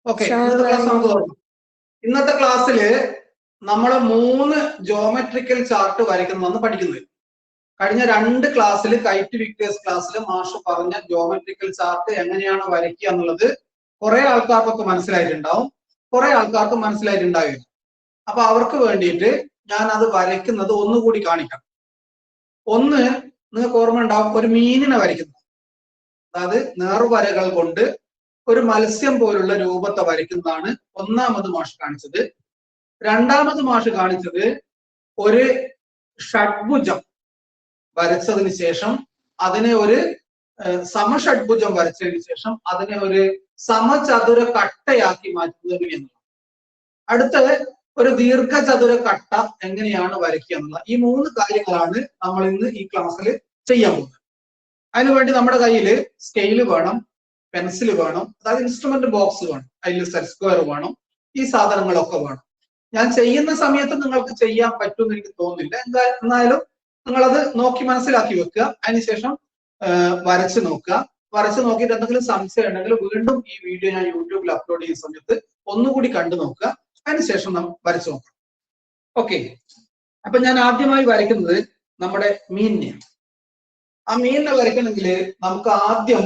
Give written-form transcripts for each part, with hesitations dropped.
Okay, ഇന്നത്തെ class നമുക്ക് തുടങ്ങാം. ഇന്നത്തെ ക്ലാസ്സിൽ നമ്മൾ 3 ജോമെട്രിക്കൽ ചാർട്ട് വരയ്ക്കുന്നതെന്ന് പഠിക്കുന്നത്. കഴിഞ്ഞ 2 ക്ലാസ്സിൽ കൈറ്റ് വിക്ടേഴ്സ് ക്ലാസ്സിൽ മാഷ് പറഞ്ഞ ജോമെട്രിക്കൽ ചാർട്ട് എങ്ങനെയാണ് വരയ്ക്കുക എന്നുള്ളത് കുറെ ആൾക്കാർക്കൊക്കെ മനസ്സിലായിട്ടുണ്ടാവും, കുറെ ആൾക്കാർക്ക് മനസ്സിലായിട്ടുണ്ടാവില്ല. അപ്പൊ അവർക്ക് വേണ്ടിയിട്ട് ഞാൻ അത് വരയ്ക്കുന്നത് ഒന്നുകൂടി കാണിക്കാം. ഒന്ന്, നിങ്ങൾക്ക് ഓർമ്മ ഉണ്ടാവും, ഒരു മീനിനെ വരയ്ക്കുന്നത്, അതായത് നേർവരകൾ കൊണ്ട് ഒരു മത്സ്യം പോലുള്ള രൂപത്തെ വരയ്ക്കുന്നതാണ് ഒന്നാമത് മാഷ് കാണിച്ചത്. രണ്ടാമത് മാഷ് കാണിച്ചത് ഒരു ഷഡ്ഭുജം വരച്ചതിന് ശേഷം അതിനെ ഒരു സമഷഡ്ഭുജം വരച്ചതിന് ശേഷം അതിനെ ഒരു സമചതുര കട്ടയാക്കി മാറ്റുന്നത് എന്നുള്ളത്. അടുത്തത് ഒരു ദീർഘചതുര കട്ട എങ്ങനെയാണ് വരയ്ക്കുക എന്നുള്ളത്. ഈ 3 കാര്യങ്ങളാണ് നമ്മൾ ഇന്ന് ഈ ക്ലാസ്സിൽ ചെയ്യാൻ പോകുന്നത്. അതിനുവേണ്ടി നമ്മുടെ കയ്യിൽ സ്കെയില് വേണം, പെൻസിൽ വേണം, അതായത് ഇൻസ്ട്രുമെന്റ് ബോക്സ് വേണം, അതിൽ സെറ്റ് സ്ക്വയർ വേണം, ഈ സാധനങ്ങളൊക്കെ വേണം. ഞാൻ ചെയ്യുന്ന സമയത്ത് നിങ്ങൾക്ക് ചെയ്യാൻ പറ്റുമെന്ന് എനിക്ക് തോന്നുന്നില്ല. എന്നാലും നിങ്ങളത് നോക്കി മനസ്സിലാക്കി വെക്കുക. അതിനുശേഷം വരച്ച് നോക്കുക. വരച്ച് നോക്കിയിട്ട് എന്തെങ്കിലും സംശയം ഉണ്ടെങ്കിൽ വീണ്ടും ഈ വീഡിയോ ഞാൻ യൂട്യൂബിൽ അപ്ലോഡ് ചെയ്യുന്ന സമയത്ത് ഒന്നുകൂടി കണ്ടു നോക്കുക. അതിനുശേഷം നമ്മൾ വരച്ചു നോക്കാം. ഓക്കെ, അപ്പൊ ഞാൻ ആദ്യമായി വരയ്ക്കുന്നത് നമ്മുടെ മീനിനെയാണ്. ആ മീനിനെ വരയ്ക്കണമെങ്കിൽ നമുക്ക് ആദ്യം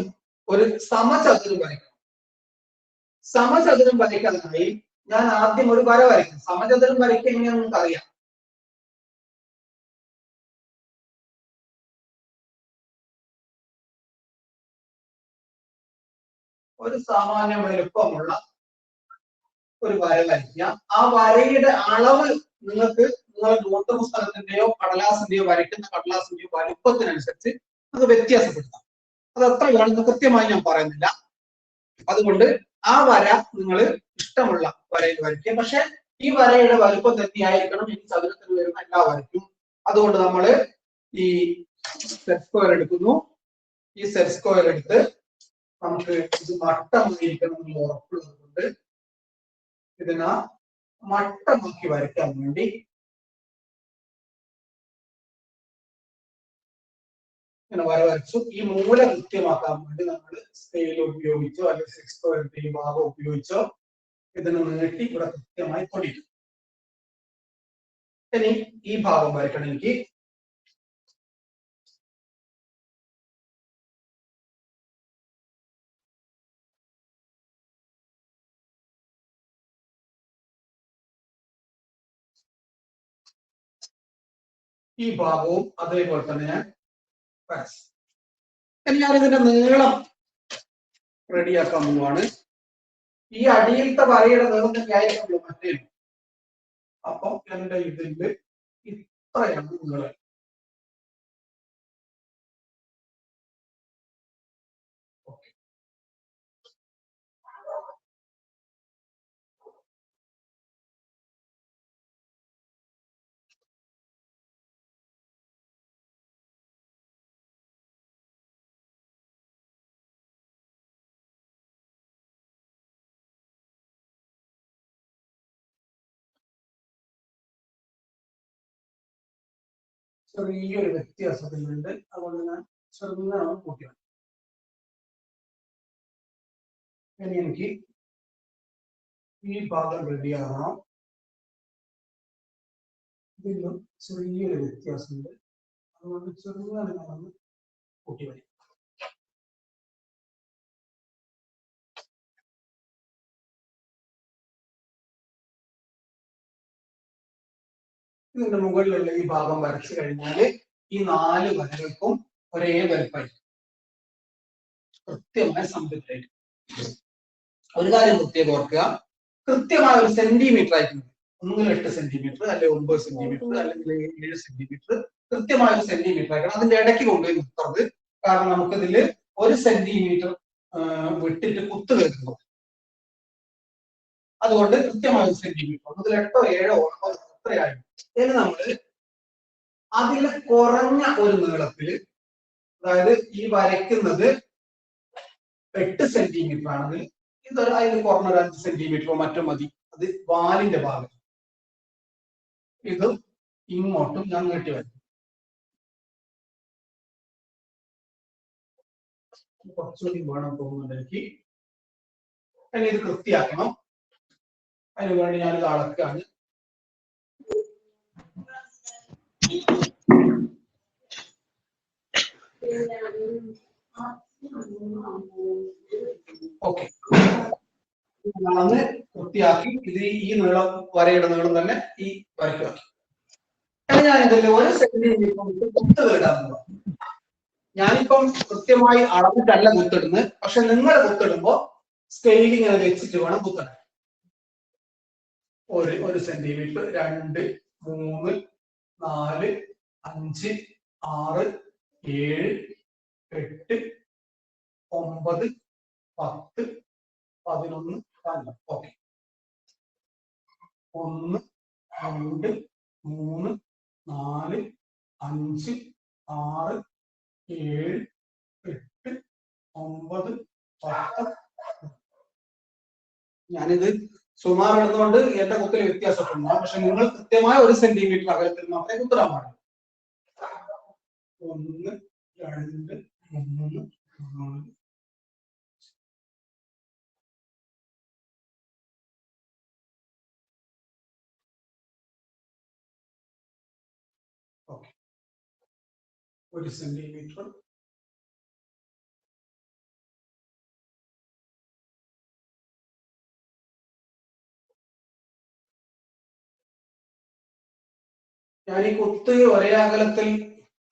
ഒരു സമചതുരം വരയ്ക്കണം. സമചതുരം വരയ്ക്കാനായി ഞാൻ ആദ്യം ഒരു വര വരയ്ക്കും. സമചതുരം വരയ്ക്കുക എങ്ങനെയാണെന്ന് നമുക്ക് അറിയാം. ഒരു സാമാന്യ വലുപ്പമുള്ള ഒരു വര വരയ്ക്കുക. ആ വരയുടെ അളവ് നിങ്ങൾക്ക് നിങ്ങളുടെ നോട്ട് പുസ്തകത്തിന്റെയോ കടലാസിന്റെയോ വരയ്ക്കുന്ന കടലാസിന്റെയോ വലുപ്പത്തിനനുസരിച്ച് അത് വ്യത്യാസപ്പെടുത്താം. അത് എത്ര വേണമെന്ന് കൃത്യമായി ഞാൻ പറയുന്നില്ല. അതുകൊണ്ട് ആ വര നിങ്ങൾ ഇഷ്ടമുള്ള വരയിൽ വരയ്ക്കുക. പക്ഷെ ഈ വരയുടെ വലുപ്പം തന്നെയായിരിക്കണം ഈ ചതുരത്തിൽ വരുന്ന എല്ലാ വരയ്ക്കും. അതുകൊണ്ട് നമ്മൾ ഈ സെറ്റ് സ്ക്വയർ എടുക്കുന്നു. ഈ സെറ്റ് സ്ക്വയർ എടുത്ത് നമുക്ക് ഇത് മട്ടമായിരിക്കണം എന്ന് ഉറപ്പുള്ളത് കൊണ്ട് ഇതിനെ മട്ടമാക്കി വരയ്ക്കാൻ വേണ്ടി ഇങ്ങനെ വര വരച്ചു. ഈ മൂല കൃത്യമാക്കാൻ വേണ്ടി നമ്മൾ സ്കെയിൽ ഉപയോഗിച്ചോ അല്ലെങ്കിൽ സെറ്റ് സ്ക്വയറിന്റെ ഈ ഭാഗം ഉപയോഗിച്ചോ ഇതിനെ നീട്ടി ഇവിടെ കൃത്യമായി പൊടിക്കും. ഇനി ഈ ഭാഗം വരയ്ക്കണം എനിക്ക്. ഈ ഭാഗവും അതേപോലെ തന്നെ ഞാൻ വരച്ചു. ഇനി ഞാൻ ഇതിന്റെ നീളം റെഡിയാക്കാൻ പോവാണ്. ഈ അടിയിലത്തെ വരയുടെ നീളം തന്നെ ആയിരിക്കുമല്ലോ മറ്റേ. അപ്പൊ എന്റെ ഇതില് ഇത്രയാണ് നീളം. ചെറിയൊരു വ്യത്യാസത്തിനുണ്ട്, അതുകൊണ്ട് ഞാൻ ചെറുതാണ് കൂട്ടിയാണ്. ഇനി എനിക്ക് ഈ ഭാഗം റെഡിയാകണം. ഇതിലും ചെറിയൊരു വ്യത്യാസമുണ്ട്, അതുകൊണ്ട് ചെറുതാണ് ഞാനൊന്ന് കൂട്ടി വരും. ഇതിന്റെ മുകളിലുള്ള ഈ ഭാഗം വരച്ചു കഴിഞ്ഞാൽ ഈ 4 വരകൾക്കും ഒരേ വലുപ്പമായി കൃത്യമായ സംതൃപ്തിയായിട്ട്. ഒരു കാര്യം പ്രത്യേകം ഓർക്കുക, കൃത്യമായ ഒരു സെന്റിമീറ്റർ ആയിട്ടുണ്ട്. ഒന്നുകിൽ 8 സെന്റിമീറ്റർ, അല്ലെങ്കിൽ 9 സെന്റിമീറ്റർ, അല്ലെങ്കിൽ 7 സെന്റിമീറ്റർ, കൃത്യമായ ഒരു സെന്റിമീറ്റർ ആയിരിക്കണം. അതിന്റെ ഇടയ്ക്ക് കൊണ്ടുപോയി നിർത്തരുത്. കാരണം നമുക്കിതിൽ 1 സെന്റിമീറ്റർ വിട്ടിട്ട് കുത്ത് വരുന്നു. അതുകൊണ്ട് കൃത്യമായ ഒരു സെന്റിമീറ്റർ, ഒന്നുകിൽ 8ഓ 7ഓ 9ഓ എത്രയായി. ഇനി നമ്മള് അതിൽ കുറഞ്ഞ ഒരു നീളത്തില്, അതായത് ഈ വരയ്ക്കുന്നത് 8 സെന്റിമീറ്റർ ആണെങ്കിൽ ഇതൊരു അതിൽ കുറഞ്ഞ ഒരു 5 സെന്റിമീറ്ററോ മറ്റോ മതി. അത് വാലിന്റെ ഭാഗം. ഇത് ഇങ്ങോട്ടും ഞാൻ നീട്ടി വരും. കുറച്ചുകൂടി വേണം തോന്നുന്നുണ്ട് എനിക്ക്. ഇനി ഇത് കൃത്യാക്കണം. അതിന് വേണ്ടി ഞാനിത് അളക്കുകയാണ്. ഓക്കെ, അളന്ന് വൃത്തിയാക്കി. ഇത് ഈ നീളം, വരയുടെ നീളം തന്നെ ഈ വരയ്ക്ക് ആക്കി. ഞാൻ ഇതിൽ 1 സെന്റിമീറ്റർ കുത്തുകൾ ഇടാറുണ്ട്. ഞാനിപ്പം കൃത്യമായി അളന്നിട്ടല്ല കുത്തിടുന്നത്, പക്ഷെ നിങ്ങൾ കുത്തിടുമ്പോ സ്കെയിലിംഗ് ഇങ്ങനെ വെച്ചിട്ട് വേണം കുത്തിടാൻ. 1 സെന്റിമീറ്റർ, 2, 3, 4, 5, 6, 7, 8, 9, 10, 11, 12. ഓക്കെ, 1, 2, 3, 4, 5, 6, 7, 8, 9, 10. ഞാനിത് സുമാർ ഇടുന്നതുകൊണ്ട് എന്റെ കുത്തിൽ വ്യത്യാസപ്പെടുന്നു. പക്ഷെ നിങ്ങൾ കൃത്യമായ 1 സെന്റിമീറ്റർ അകലത്തിൽ മാത്രമേ കുത്തിടാൻ പാടുള്ളൂ. 1, 2, 3, 4. Okay, 1 centimetre. ഞാൻ ഈ കുത്ത് ഒരേ അകലത്തിൽ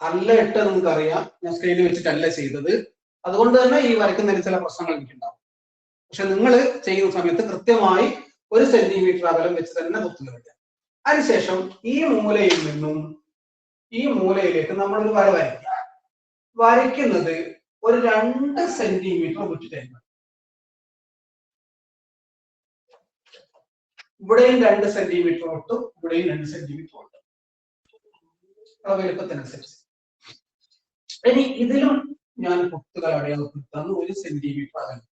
അല്ല ഇട്ട് നിങ്ങൾക്കറിയാം. ഞാൻ സ്കെയിൽ വെച്ചിട്ടല്ല ചെയ്തത്. അതുകൊണ്ട് തന്നെ ഈ വരയ്ക്കുന്നതിന് ചില പ്രശ്നങ്ങൾ എനിക്കുണ്ടാവും. പക്ഷെ നിങ്ങൾ ചെയ്യുന്ന സമയത്ത് കൃത്യമായി 1 സെന്റിമീറ്റർ അകലം വെച്ച് തന്നെ കുത്തുക വയ്ക്കുക. അതിനുശേഷം ഈ മൂലയിൽ നിന്നും ഈ മൂലയിലേക്ക് നമ്മളൊരു വര വരയ്ക്കുക. വരയ്ക്കുന്നത് ഒരു 2 സെന്റിമീറ്റർ വിട്ടിട്ടായിരിക്കും. ഇവിടെയും 2 സെന്റിമീറ്റർ വിട്ടു, ഇവിടെയും 2 സെന്റിമീറ്റർ വിട്ടു, വലുപ്പത്തിനനുസരിച്ച്. ഇനി ഇതിലും ഞാൻ കുത്തുകൾ അടയാളപ്പെടുത്താൻ 1 സെന്റിമീറ്റർ അകലം.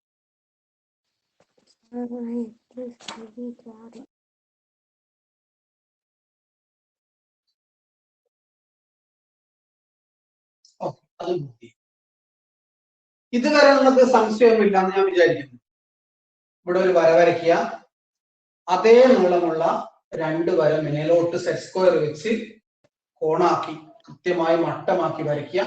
അത് കൂട്ടി. ഇതുവരെ നിങ്ങൾക്ക് സംശയമില്ല എന്ന് ഞാൻ വിചാരിക്കുന്നു. ഇവിടെ ഒരു വര വരയ്ക്കുക. അതേ നീളമുള്ള 2 വര മേലോട്ട് സെറ്റ് സ്ക്വയർ വെച്ച് കോണാക്കി കൃത്യമായി മട്ടമാക്കി വരയ്ക്കുക.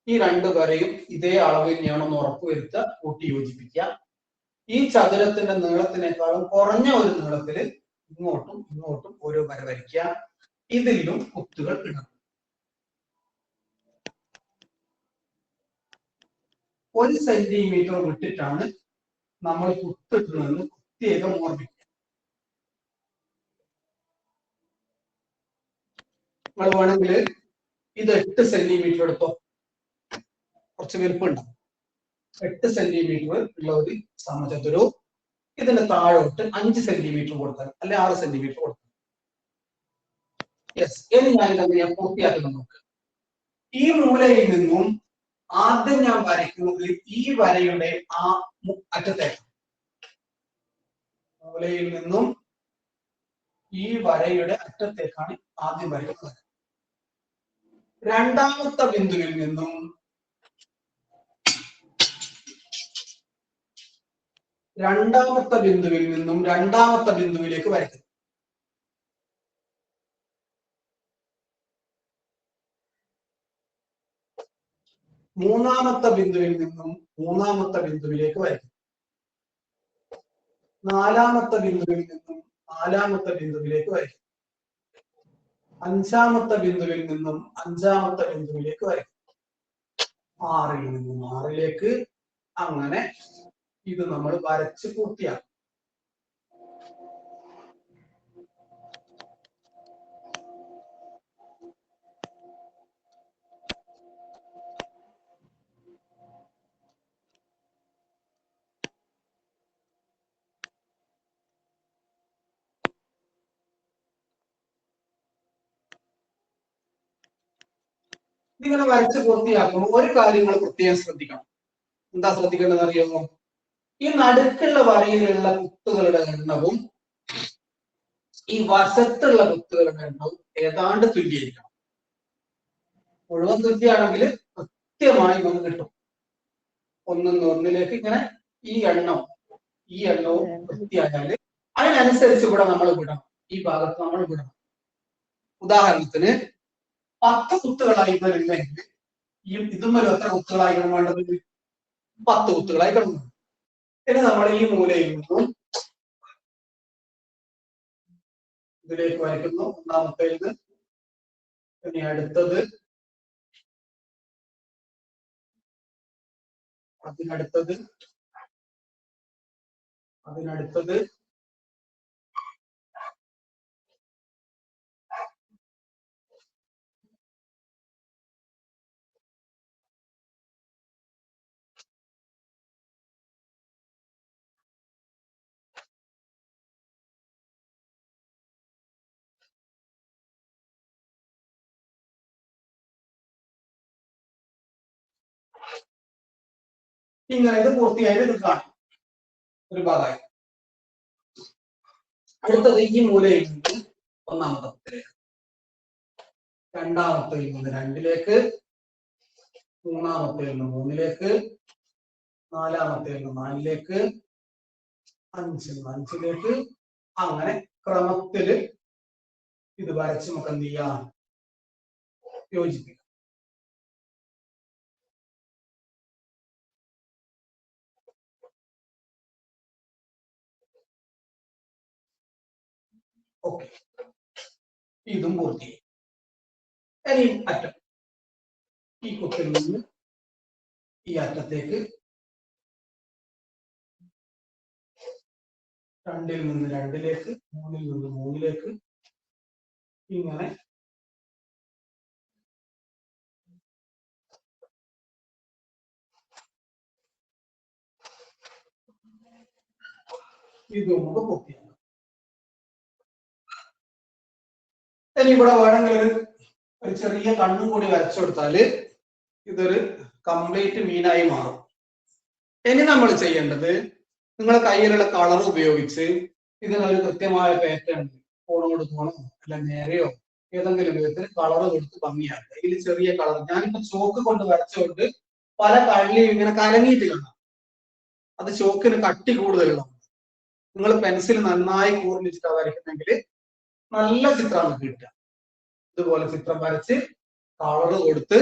ഈ 2 വരയും ഇതേ അളവിൽ ഞാനൊന്ന് ഉറപ്പുവരുത്തുക, കൂട്ടി യോജിപ്പിക്കുക. ഈ ചതുരത്തിന്റെ നീളത്തിനേക്കാളും കുറഞ്ഞ ഒരു നീളത്തിൽ ഇങ്ങോട്ടും ഇങ്ങോട്ടും ഓരോ വര വരയ്ക്കുക. ഇതിലും കുത്തുകൾ ഇടണം. 1 സെന്റിമീറ്റർ വിട്ടിട്ടാണ് നമ്മൾ കുത്തിട്ടുള്ളതെന്ന് പ്രത്യേകം ഓർമ്മിക്കുക. നിങ്ങൾ വേണമെങ്കിൽ ഇത് 8 സെന്റിമീറ്റർ എടുത്തോ, കുറച്ച് വലുപ്പമുണ്ടാവും. 8 സെന്റിമീറ്റർ ഉള്ള ഒരു സമചതുരവും ഇതിന്റെ താഴോട്ട് 5 സെന്റിമീറ്റർ കൊടുത്താൽ, അല്ലെ 6 സെന്റിമീറ്റർ കൊടുത്താൽ. യെസ്, ഇനി ഞാൻ ഇതെങ്ങനെ പൂർത്തിയാക്കുന്ന നോക്ക്. ഈ മൂലയിൽ നിന്നും ആദ്യം ഞാൻ വരയ്ക്കുന്നത് ഈ വരയുടെ ആ അറ്റത്തേക്ക്. മൂലയിൽ നിന്നും ഈ വരയുടെ അറ്റത്തേക്കാണ് ആദ്യം വരയ്ക്കുന്നത്. രണ്ടാമത്തെ ബിന്ദുവിൽ നിന്നും രണ്ടാമത്തെ ബിന്ദുവിലേക്ക് വരയ്ക്കുന്നു. മൂന്നാമത്തെ ബിന്ദുവിൽ നിന്നും മൂന്നാമത്തെ ബിന്ദുവിലേക്ക് വരയ്ക്കുന്നു. നാലാമത്തെ ബിന്ദുവിൽ നിന്നും നാലാമത്തെ ബിന്ദുവിലേക്ക് വരയ്ക്കുന്നു. അഞ്ചാമത്തെ ബിന്ദുവിൽ നിന്നും അഞ്ചാമത്തെ ബിന്ദുവിലേക്ക് വരയ്ക്കുന്നു. 6ൽ നിന്നും 6ലേക്ക്. അങ്ങനെ ഇത് നമ്മൾ വരച്ച് പൂർത്തിയാക്കും. ഇതിങ്ങനെ വരച്ച് പൂർത്തിയാക്കുമ്പോൾ ഒരു കാര്യങ്ങൾ പ്രത്യേകം ശ്രദ്ധിക്കണം. എന്താ ശ്രദ്ധിക്കേണ്ടത് അറിയാമോ? ഈ നടുക്കുള്ള വരയിലുള്ള കുത്തുകളുടെ എണ്ണവും ഈ വശത്തുള്ള കുത്തുകളുടെ എണ്ണവും ഏതാണ്ട് തുല്യമായിരിക്കണം. മുഴുവൻ തുല്യാണെങ്കിൽ കൃത്യമായി നമുക്ക് കിട്ടും. 1 1 ഇങ്ങനെ ഈ എണ്ണം ഈ എണ്ണവും വൃത്തിയായാല് അതിനനുസരിച്ച് ഇവിടെ നമ്മൾ വിടണം. ഈ ഭാഗത്ത് നമ്മൾ വിടണം. ഉദാഹരണത്തിന് 10 കുത്തുകളായി വരുന്നെങ്കിൽ ഈ ഇതുമല്ല എത്ര കുത്തുകളായിരിക്കണം വേണ്ടത്? 10 കുത്തുകളായി കിടന്നു. ഇനി നമ്മൾ ഈ മൂലയിൽ നിന്നും ഇതിലേക്ക് വരയ്ക്കുന്നു. ഒന്നാമത്തേത്. ഇനി അടുത്തത്, അതിനടുത്തത്, അതിനടുത്തത്, ഇങ്ങനെ ഇത് പൂർത്തിയായിട്ട് ഇത് കാണും. ഒരു ഭാഗമായി. അടുത്തത് ഈ മൂലയിൽ നിന്ന് ഒന്നാമത്തെ കുത്തിലേക്ക്, രണ്ടാമത്തേൽ നിന്ന് 2ലേക്ക്, മൂന്നാമത്തേൽ നിന്ന് 3ലേക്ക്, നാലാമത്തേൽ നിന്ന് 4ലേക്ക്, 5 5ലേക്ക്, അങ്ങനെ ക്രമത്തില് ഇത് വരച്ച് നമുക്ക് എന്ത് ചെയ്യാം? യോജിപ്പിക്കാം. ഓക്കെ, ഇതും പൂർത്തിയായി. ഇനി അറ്റം, ഈ കുത്തിൽ നിന്ന് ഈ അറ്റത്തേക്ക് 2ൽ നിന്ന് 2ലേക്ക്, 3ൽ നിന്ന് 3ലേക്ക്, ഇങ്ങനെ ഇത് നമുക്ക് പൂർത്തിയാക്കാം. ഇനി ഇവിടെ വേണമെങ്കിൽ ഒരു ചെറിയ കണ്ണും കൂടി വരച്ചു കൊടുത്താല് ഇതൊരു കംപ്ലീറ്റ് മീനായി മാറും. ഇനി നമ്മൾ ചെയ്യേണ്ടത്, നിങ്ങളുടെ കയ്യിലുള്ള കളർ ഉപയോഗിച്ച് ഇതിനൊരു കൃത്യമായ പാറ്റേൺ ഫോൺ കൊടുക്കണോ അല്ല നേരെയോ ഏതെങ്കിലും വിധത്തിൽ കളർ കൊടുത്ത് ഭംഗിയാക്കുക. ഇതിൽ ചെറിയ കളർ, ഞാനിപ്പോ ചോക്ക് കൊണ്ട് വരച്ചുകൊണ്ട് പല കള്ളിയും ഇങ്ങനെ കലങ്ങിയിട്ട് കാണാം. അത് ചോക്കിന് കട്ടി കൂടുതലുള്ളതാണ്. നിങ്ങൾ പെൻസിൽ നന്നായി കൂർമ്മിച്ചിട്ടാണ് വരയ്ക്കുന്നെങ്കിൽ നല്ല ചിത്രമാണ് കിട്ടുക. ഇതുപോലെ ചിത്രം വരച്ച് കളർ കൊടുത്ത്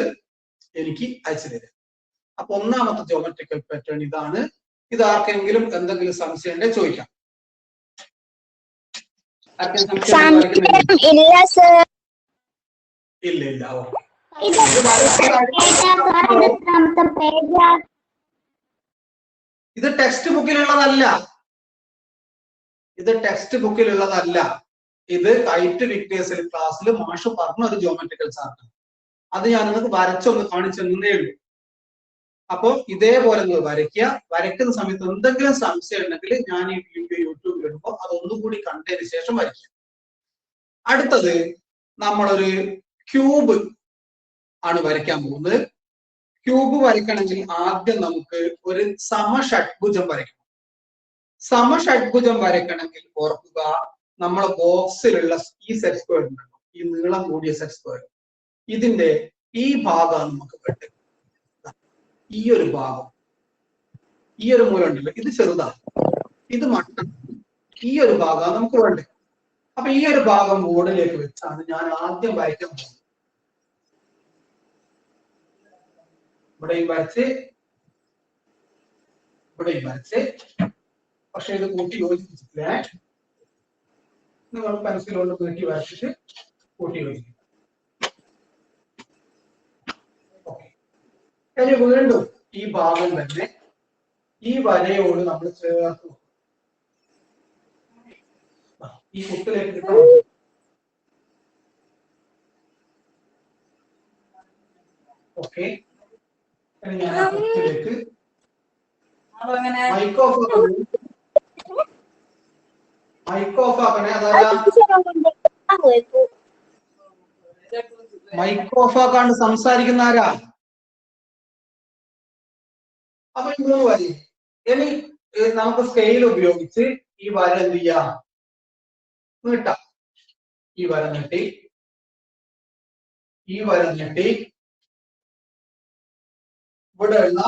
എനിക്ക് അയച്ചു തരാം. അപ്പൊ ഒന്നാമത്തെ ജോമെട്രിക്കൽ പാറ്റേൺ ഇതാണ്. ഇത് ആർക്കെങ്കിലും എന്തെങ്കിലും സംശയം ഉണ്ടെങ്കിൽ ചോദിക്കാം. ഇല്ല ഇല്ല. ഇത് ടെക്സ്റ്റ് ബുക്കിലുള്ളതല്ല. ഇത് ടെക്സ്റ്റ് ബുക്കിലുള്ളതല്ല. ഇത് കൈറ്റ് വിക്ടേഴ്സിൽ ക്ലാസ്സിൽ മാഷ് പറഞ്ഞ ഒരു ജോമെട്രിക്കൽ ചാർട്ട്. അത് ഞാൻ നിങ്ങൾക്ക് വരച്ചൊന്ന് കാണിച്ചെന്നേ ഉള്ളൂ. അപ്പൊ ഇതേപോലെ നിങ്ങൾ വരയ്ക്കുക. വരയ്ക്കുന്ന സമയത്ത് എന്തെങ്കിലും സംശയം ഉണ്ടെങ്കിൽ ഞാൻ ഈ വീഡിയോ യൂട്യൂബിൽ ഇടുമ്പോൾ അതൊന്നും കൂടി കണ്ടതിന് ശേഷം വരയ്ക്കുക. അടുത്തത് നമ്മളൊരു ക്യൂബ് ആണ് വരയ്ക്കാൻ പോകുന്നത്. ക്യൂബ് വരയ്ക്കണമെങ്കിൽ ആദ്യം നമുക്ക് ഒരു സമഷഡ്ഭുജം വരയ്ക്കണം. സമഷഡ്ഭുജം വരയ്ക്കണമെങ്കിൽ ഓർക്കുക, നമ്മളെ ബോക്സിലുള്ള ഈ സെറ്റ് സ്ക്വയർ ഉണ്ടല്ലോ, ഈ നീളം കൂടിയ സെറ്റ് സ്ക്വയർ, ഇതിന്റെ ഈ ഭാഗമാണ് നമുക്ക് വേണ്ടത്. ഈ ഒരു ഭാഗം, ഈ ഒരു മൂലം ഉണ്ടല്ലോ, ഇത് ചെറുതാണ്, ഇത് മട്ടം, ഈ ഒരു ഭാഗമാണ് നമുക്ക് വേണ്ടത്. അപ്പൊ ഈ ഒരു ഭാഗം ബോർഡിലേക്ക് വെച്ചാണ് ഞാൻ ആദ്യം വരയ്ക്കാൻ പോകുന്നത്. ഇവിടെയും വരച്ച്, ഇവിടെയും വരച്ച്. പക്ഷെ ഇത് കൂട്ടി യോജിപ്പിച്ചിട്ടില്ല. നിങ്ങൾ പെൻസിൽ കൊണ്ട് നീട്ടി വരച്ചിട്ട് കൂട്ടി യോജിപ്പിക്കും. ഓക്കെ. ഇനി വീണ്ടും ഈ ഭാഗം തന്നെ ഈ വരയോട് നമ്മൾ ചേർത്ത് ഈ കുത്തിലേക്ക് കിട്ടാൻ. ഓക്കെ. ഞാൻ ആ കുത്തിലേക്ക് മൈക്ക് ഓഫ് ആക്കണേ. മൈക്ക് ഓഫ് ആക്കാണ്ട് സംസാരിക്കുന്ന ആരാ? അപ്പൊ ഈ 3 വരി. ഇനി നമുക്ക് സ്കെയിൽ ഉപയോഗിച്ച് ഈ വര എന്ത് ചെയ്യാം? നീട്ടാം. ഈ വര നീട്ടി, ഈ വര നീട്ടി, ഇവിടെ ഉള്ള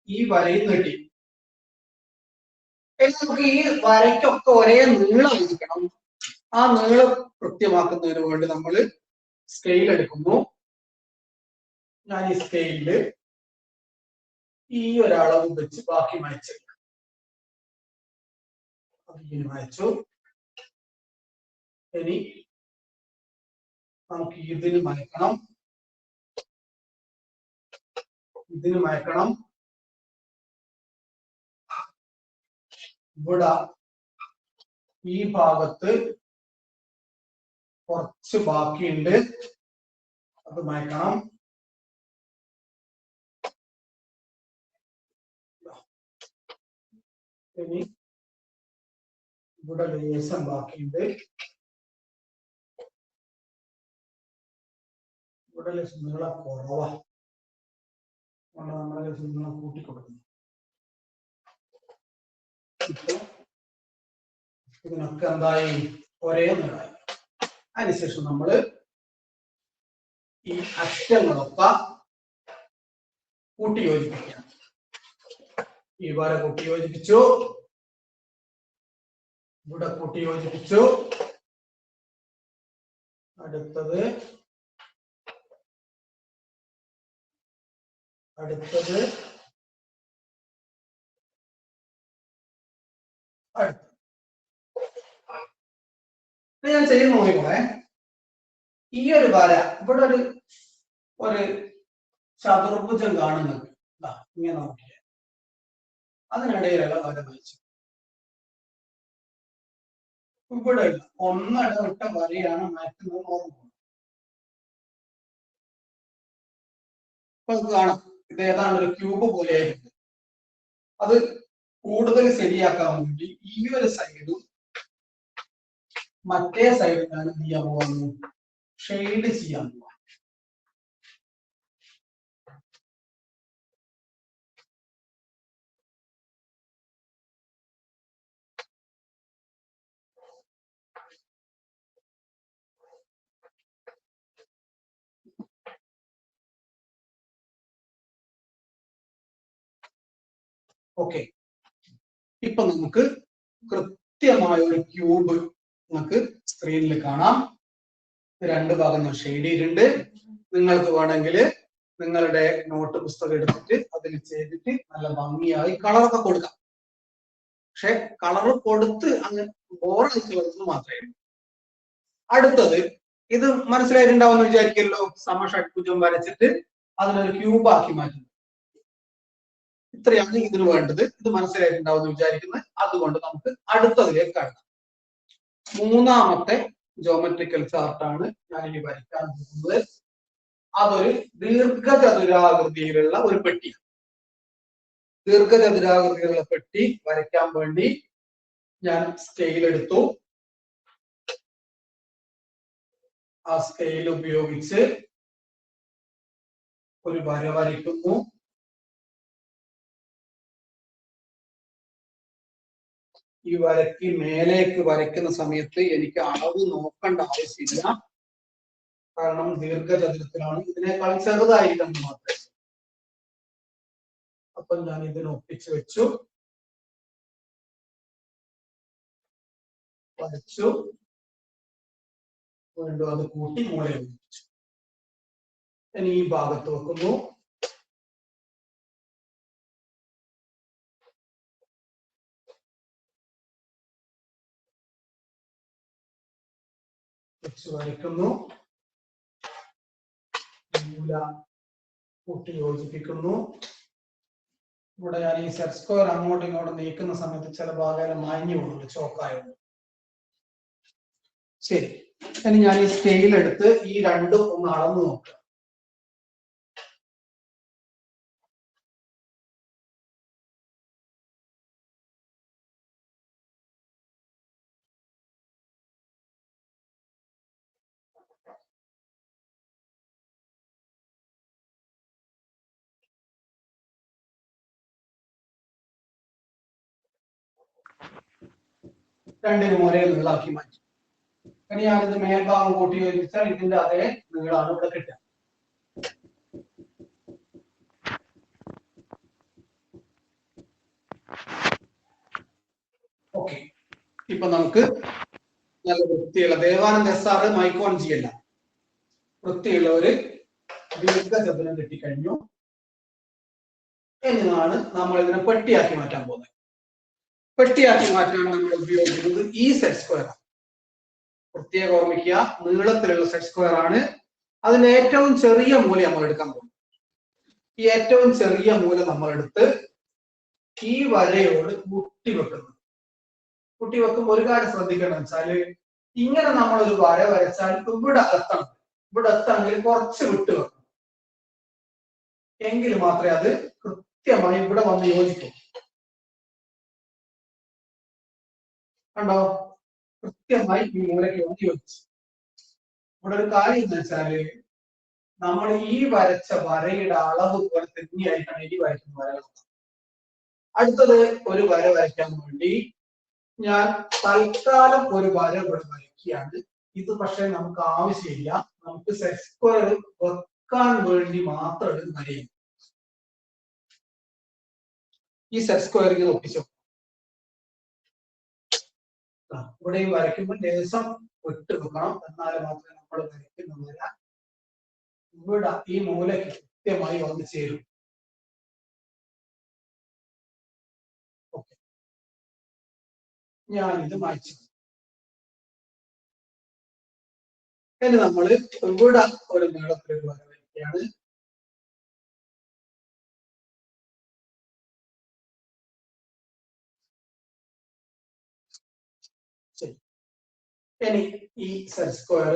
ഈ വരയും നീട്ടി. നമുക്ക് ഈ വരയ്ക്കൊക്കെ ഒരേ നീളമായിരിക്കണം. ആ നീളം കൃത്യമാക്കുന്നതിന് വേണ്ടി നമ്മൾ സ്കെയിൽ എടുക്കുന്നു. ഞാൻ ഈ സ്കെയിലില് ഈ ഒരളവ് വെച്ച് ബാക്കി മായ്ച്ചെടുക്കാം. ഇങ്ങനെ മായ്ച്ചു. ഇനി നമുക്ക് ഇതിന് മായ്ക്കണം, ഇതിന് മായ്ക്കണം. ഇവിടെ ഈ ഭാഗത്ത് കുറച്ച് ബാക്കിയുണ്ട്, അത് മായ്ക്കണം. ഇനി ഇവിടെ ലേശം ബാക്കിയുണ്ട്, ഇവിടെ ലേശം നീളം കുറവാ, നമ്മൾ ലേശം നീളം കൂട്ടിക്കൊടുക്കുന്നു. ഇപ്പൊ ഇതിനൊക്കെ എന്തായി? ഒരേ നീളമായി. അതിനുശേഷം നമ്മൾ ഈ അറ്റങ്ങളൊക്കെ കൂട്ടി യോജിപ്പിക്കണം. ഈ വര കൂട്ടി യോജിപ്പിച്ചു, ഇവിടെ കൂട്ടി യോജിപ്പിച്ചു. അടുത്തത് അടുത്തത് ഞാൻ ചെയ്യുന്ന നോക്കിക്കോളെ. ഈ ഒരു വര ഇവിടെ ഒരു ചതുർഭുജം കാണുന്നുണ്ട്, ഇങ്ങനെ നോക്കിയ അതിനിടയിലുള്ള വര വായിച്ചു. ഇവിടെ ഒന്നിടവിട്ട വരയാണ് മാറ്റുന്നത്. ഓർമ്മ കാണാം, ഇത് ഏതാണ്ട് ഒരു ക്യൂബ് പോലെയായിരുന്നു. അത് കൂടുതൽ ശരിയാക്കാൻ വേണ്ടി ഈ ഒരു സൈഡും മറ്റേ സൈഡിൽ ഞാൻ എന്ത് ചെയ്യാൻ പോകുന്നു? ഷെയ്ഡ് ചെയ്യാൻ പോവാ. ഓക്കെ, ഇപ്പൊ നമുക്ക് കൃത്യമായ ഒരു ക്യൂബ് നമുക്ക് സ്ക്രീനിൽ കാണാം. രണ്ട് ഭാഗം ഞാൻ ഷെയ്ഡ് ചെയ്തിട്ടുണ്ട്. നിങ്ങൾക്ക് വേണമെങ്കിൽ നിങ്ങളുടെ നോട്ട് പുസ്തകം എടുത്തിട്ട് അതിൽ ചെയ്തിട്ട് നല്ല ഭംഗിയായി കളറൊക്കെ കൊടുക്കാം. പക്ഷെ കളർ കൊടുത്ത് അങ്ങ് ബോറായിട്ട് വരുന്നത് മാത്രമേ ഉള്ളൂ. അടുത്തത് ഇത് മനസ്സിലായിട്ടുണ്ടാവുമെന്ന് വിചാരിക്കല്ലോ. സമഷഡ്ഭുജം വരച്ചിട്ട് അതിനൊരു ക്യൂബാക്കി മാറ്റുന്നു. ഇത്രയാണ് ഇതിന് വേണ്ടത്. ഇത് മനസ്സിലായിട്ടുണ്ടാവുമെന്ന് വിചാരിക്കുന്നത്. അതുകൊണ്ട് നമുക്ക് അടുത്തതിലേക്ക് കടക്കാം. മൂന്നാമത്തെ ജോമെട്രിക്കൽ ചാർട്ടാണ് ഞാൻ ഇനി വരയ്ക്കാൻ പോകുന്നത്. അതൊരു ദീർഘചതുരാകൃതിയിലുള്ള ഒരു പെട്ടിയാണ്. ദീർഘചതുരാകൃതിയിലുള്ള പെട്ടി വരയ്ക്കാൻ വേണ്ടി ഞാൻ സ്കെയിൽ എടുത്തു. ആ സ്കെയിൽ ഉപയോഗിച്ച് ഒരു വര വരയ്ക്കുന്നു. ഈ വരയ്ക്ക് മേലേക്ക് വരയ്ക്കുന്ന സമയത്ത് എനിക്ക് അളവ് നോക്കേണ്ട ആവശ്യമില്ല, കാരണം ദീർഘചതുരത്തിലാണ്. ഇതിനേക്കാൾ ചെറുതായിരിക്കണം മാത്രമേ. അപ്പൊ ഞാൻ ഇതിനെ ഒപ്പിച്ചു വെച്ചു, വരച്ചു, വീണ്ടും അത് കൂട്ടി മുകളിൽ വെച്ചു. ഇനി ഈ ഭാഗത്ത് വെക്കുന്നു. വെച്ച് വരയ്ക്കുന്നു, മൂല കൂട്ടി യോജിപ്പിക്കുന്നു. ഇവിടെ ഞാൻ ഈ സെറ്റ് സ്ക്വയർ അങ്ങോട്ടും ഇങ്ങോട്ടും നീക്കുന്ന സമയത്ത് ചില ഭാഗം മാഞ്ഞു പോകുന്നുണ്ട്, ചോക്കായുണ്ട്. ശരി, ഇനി ഞാൻ ഈ സ്കെയിൽ എടുത്ത് ഈ രണ്ടും ഒന്ന് അളന്നു നോക്കുക. രണ്ടിനും ഒരേ നീളാക്കി മാറ്റി. ഇനി ഞാനിത് മേൽഭാഗം കൂട്ടി യോജിച്ചാൽ ഇതിന്റെ അതേ നീളാണ് ഇവിടെ കിട്ടുക. ഓക്കെ, ഇപ്പൊ നമുക്ക് നല്ല വൃത്തിയുള്ള ദേവാനന്ദ സാറ് മൈക്ക് ഓൺ ചെയ്യല്ല, വൃത്തിയുള്ള ഒരു ദീർഘചതുരം കിട്ടിക്കഴിഞ്ഞു. എന്നാണ് നമ്മൾ ഇതിനെ പെട്ടിയാക്കി മാറ്റാൻ പോകുന്നത്. പെട്ടിയാക്കി മാറ്റാൻ നമ്മൾ ഉപയോഗിക്കുന്നത് ഈ സെറ്റ് സ്ക്വയർ. പ്രത്യേകം ഓർമ്മിക്കുക, നീളത്തിലുള്ള സെറ്റ് സ്ക്വയർ ആണ്. അതിന്റെ ഏറ്റവും ചെറിയ മൂല നമ്മൾ എടുക്കാൻ പോകും. ഈ ഏറ്റവും ചെറിയ മൂല നമ്മൾ എടുത്ത് ഈ വരയോട് കൂട്ടിവെക്കുന്നു. കൂട്ടിവെക്കുമ്പോൾ ഒരു കാര്യം ശ്രദ്ധിക്കണം വെച്ചാല്, ഇങ്ങനെ നമ്മളൊരു വര വരച്ചാൽ ഇവിടെ എത്തണം. ഇവിടെ എത്തണമെങ്കിൽ കുറച്ച് വിട്ട് വെക്കണം, എങ്കിൽ മാത്രമേ അത് കൃത്യമായി ഇവിടെ വന്ന് യോജിക്കും. കണ്ടോ, കൃത്യമായി ഈ മൂലയ്ക്ക് വന്ന് യോജിച്ചു. ഇവിടെ ഒരു കാര്യം എന്ന് വെച്ചാല്, നമ്മൾ ഈ വരച്ച വരയുടെ അളവ് പോലെ തന്നെയായിട്ടാണ് ഈ വരയ്ക്കുന്ന വരകൾ. അടുത്തത് ഒരു വര വരയ്ക്കാൻ വേണ്ടി ഞാൻ തൽക്കാലം ഒരു വര ഇവിടെ വരയ്ക്കുകയാണ്. ഇത് പക്ഷെ നമുക്ക് ആവശ്യമില്ല, നമുക്ക് സെറ്റ് സ്ക്വയർ വെക്കാൻ വേണ്ടി മാത്രം ഇത് വരയും. ഈ സെറ്റ് സ്ക്വയറിൽ ഒപ്പിച്ചു ഇവിടെയും വരയ്ക്കുമ്പോൾ ലേശം വിട്ട് വെക്കണം, എന്നാൽ മാത്രമേ നമ്മൾ വരയ്ക്കുന്ന വര ഇവിടെ ഈ മൂലയ്ക്ക് കൃത്യമായി വന്നു ചേരും. ഓക്കെ, ഞാനിത് മായ്ച്ചു. ഇനി നമ്മൾ ഇവിടെ ഒരു നീളത്തിലൊരു വര വരയ്ക്കുകയാണ്. ശരി, ഇനി ഈ സെറ്റ് സ്ക്വയർ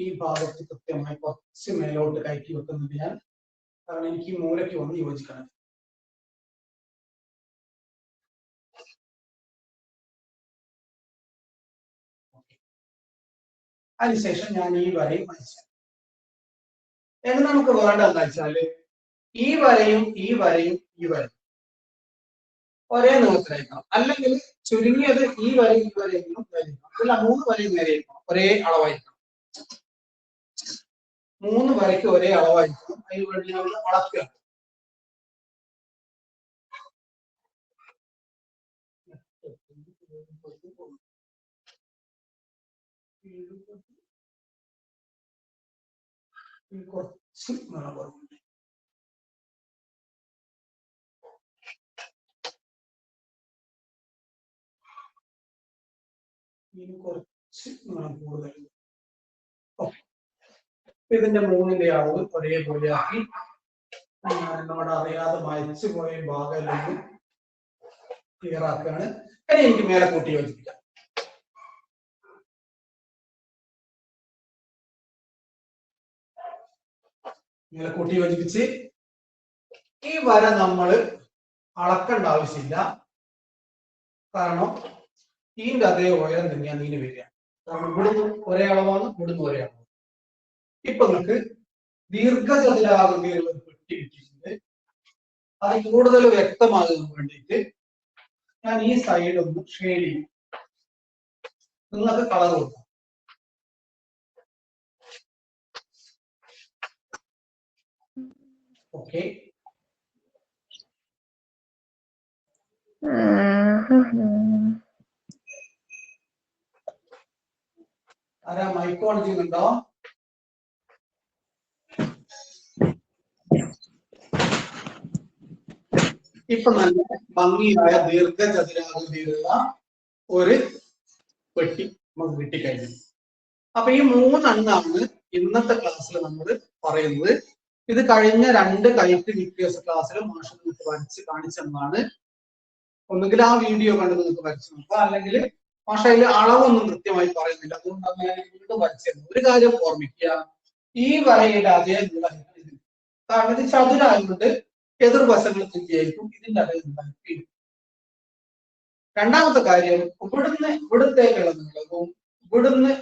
ഈ ഭാഗത്ത് കൃത്യമായി കുറച്ച് മേലോട്ട് കയറ്റി വെക്കുന്നുണ്ട് ഞാൻ, കാരണം എനിക്ക് ഈ മൂലയ്ക്ക് വന്ന് യോജിക്കണം. അതിനുശേഷം ഞാൻ ഈ വരയും വരച്ചു. ഇനി നമുക്ക് വേണ്ടതെന്ന് വെച്ചാല്, ഈ വരയും ഈ വരയും ഈ വരയും ഒരേ നീളത്തിലായിരിക്കണം, അല്ലെങ്കിൽ ചുരുങ്ങിയത് ഈ വരയും ഈ വരയും അല്ല, 3 വരയും നേരെയായിരിക്കണം, ഒരേ അളവായിരിക്കണം. 3 വരയ്ക്ക് ഒരേ അളവായിരിക്കണം. അതിന് വേണ്ടി നമ്മൾ അളക്കുക. കുറച്ച് കുറവുണ്ട്. ഇതിന് കുറച്ച് കൂടുതൽ. ഇതിന്റെ 3ന്റെ അളവ് ഒരേപോലെ ആക്കി നമ്മുടെ അറിയാതെ മയച്ചു പോയ ഭാഗം ക്ലിയർ ആക്കുകയാണ്. ഇനി എനിക്ക് മേലെ കൂട്ടി യോജിപ്പിക്കാം. മേലെ കൂട്ടി യോജിപ്പിച്ച് ഈ വര നമ്മൾ അളക്കേണ്ട ആവശ്യമില്ല, കാരണം ഇതിന്റെ അതേ ഉയരം തന്നെയാണ് ഇതിന് വരിക. കാരണം ഇവിടുന്ന് ഒരേ അളവാണ്, ഇവിടുന്ന് ഒരേ അളവാണ്. ഇപ്പൊ നിങ്ങൾക്ക് ദീർഘചതുരാകൃതിയിലുള്ള പെട്ടി കിട്ടിയിട്ടുണ്ട്. അത് കൂടുതൽ വ്യക്തമാകുന്നതിന് വേണ്ടിയിട്ട് ഞാൻ ഈ സൈഡ് ഒന്ന് ഷെയ്ഡ് ചെയ്യും. നിങ്ങൾക്ക് കളർ കൊടുക്കാം. ഓക്കെ, ആരാ മൈക്ക് ഓൺ ചെയ്യുന്നുണ്ടോ? ഇപ്പൊ നല്ല ഭംഗിയായ ദീർഘചതുരാകൃതിയിലുള്ള ഒരു പെട്ടി നമുക്ക് കിട്ടിക്കഴിഞ്ഞു. അപ്പൊ ഈ 3 എണ്ണമാണ് ഇന്നത്തെ ക്ലാസ്സിൽ നമ്മൾ പറയുന്നത്. ഇത് കഴിഞ്ഞ 2 കൈറ്റ് വിക്ടേഴ്സ് ക്ലാസ്സിൽ മാഷ് നിങ്ങൾക്ക് വരച്ച് കാണിച്ചെന്നാണ്. ഒന്നുകിൽ ആ വീഡിയോ കണ്ട് നിങ്ങൾക്ക് വരച്ചു നോക്കുക, അല്ലെങ്കിൽ മാഷ് അതിൽ അളവൊന്നും കൃത്യമായി പറയുന്നില്ല, അതുകൊണ്ടാണ് ഞാൻ വീണ്ടും വരച്ചത്. ഒരു കാര്യം ഓർമ്മിക്കുക, ഈ വരയുടെ അതേ നീളം കാരണം ഇത് ചതുരായതുകൊണ്ട് എതിർവശങ്ങൾ തുല്യായിരിക്കും, ഇതിന്റെ അതേ നീളം. രണ്ടാമത്തെ കാര്യം, ഇവിടുന്ന് ഇവിടത്തേക്കുള്ള നീളവും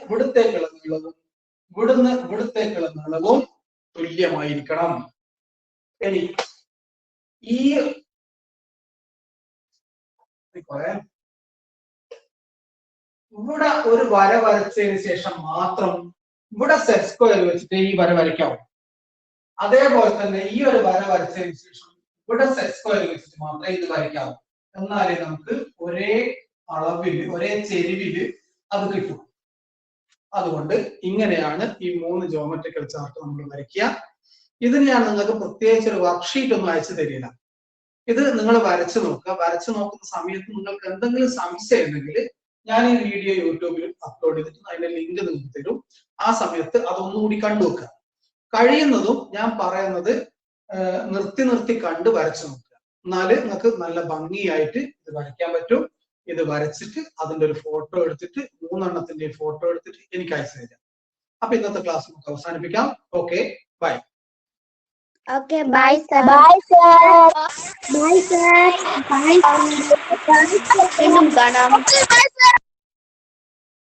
ഇവിടത്തേക്കുള്ള നീളവും ഇവിടത്തേക്കുള്ള നീളവും തുല്യമായിരിക്കണം. ഇനി ഈ ഇവിടെ ഒരു വര വരച്ചതിന് ശേഷം മാത്രം ഇവിടെ സെറ്റ് സ്ക്വയർ വെച്ചിട്ട് ഈ വര വരയ്ക്കാവും. അതേപോലെ തന്നെ ഈ ഒരു വര വരച്ചതിന് ശേഷം ഇവിടെ സെറ്റ് സ്ക്വയർ വെച്ചിട്ട് മാത്രമേ ഇത് വരയ്ക്കാവൂ. എന്നാലേ നമുക്ക് ഒരേ അളവിൽ ഒരേ ചെരിവില് അത് കിട്ടും. അതുകൊണ്ട് ഇങ്ങനെയാണ് ഈ 3 ജോമെട്രിക്കൽ ചാർട്ട് നമ്മൾ വരയ്ക്കുക. ഇതിന് ഞാൻ നിങ്ങൾക്ക് പ്രത്യേകിച്ച് ഒരു വർക്ക്ഷീറ്റ് ഒന്നും അയച്ചു തരില്ല. ഇത് നിങ്ങൾ വരച്ചു നോക്കുക. വരച്ചു നോക്കുന്ന സമയത്ത് നിങ്ങൾക്ക് എന്തെങ്കിലും സംശയം ഉണ്ടെങ്കിൽ ഞാൻ ഈ വീഡിയോ യൂട്യൂബിൽ അപ്ലോഡ് ചെയ്തിട്ട് അതിന്റെ ലിങ്ക് നിങ്ങൾക്ക് തരും. ആ സമയത്ത് അതൊന്നുകൂടി കണ്ടുവെക്കുക. കഴിയുന്നതും ഞാൻ പറയുന്നത് നിർത്തി കണ്ട് വരച്ചു നോക്കുക. എന്നാല് നിങ്ങൾക്ക് നല്ല ഭംഗിയായിട്ട് ഇത് വരയ്ക്കാൻ പറ്റും. ഇത് വരച്ചിട്ട് അതിന്റെ ഒരു ഫോട്ടോ എടുത്തിട്ട് 3 എണ്ണത്തിന്റെ ഫോട്ടോ എടുത്തിട്ട് എനിക്ക് അയച്ചു തരാം. അപ്പൊ ഇന്നത്തെ ക്ലാസ് നമുക്ക് അവസാനിപ്പിക്കാം. Okay, bye. Okay, bye sir. Bye sir. Bye sir. Bye sir. Bye sir. Bye sir.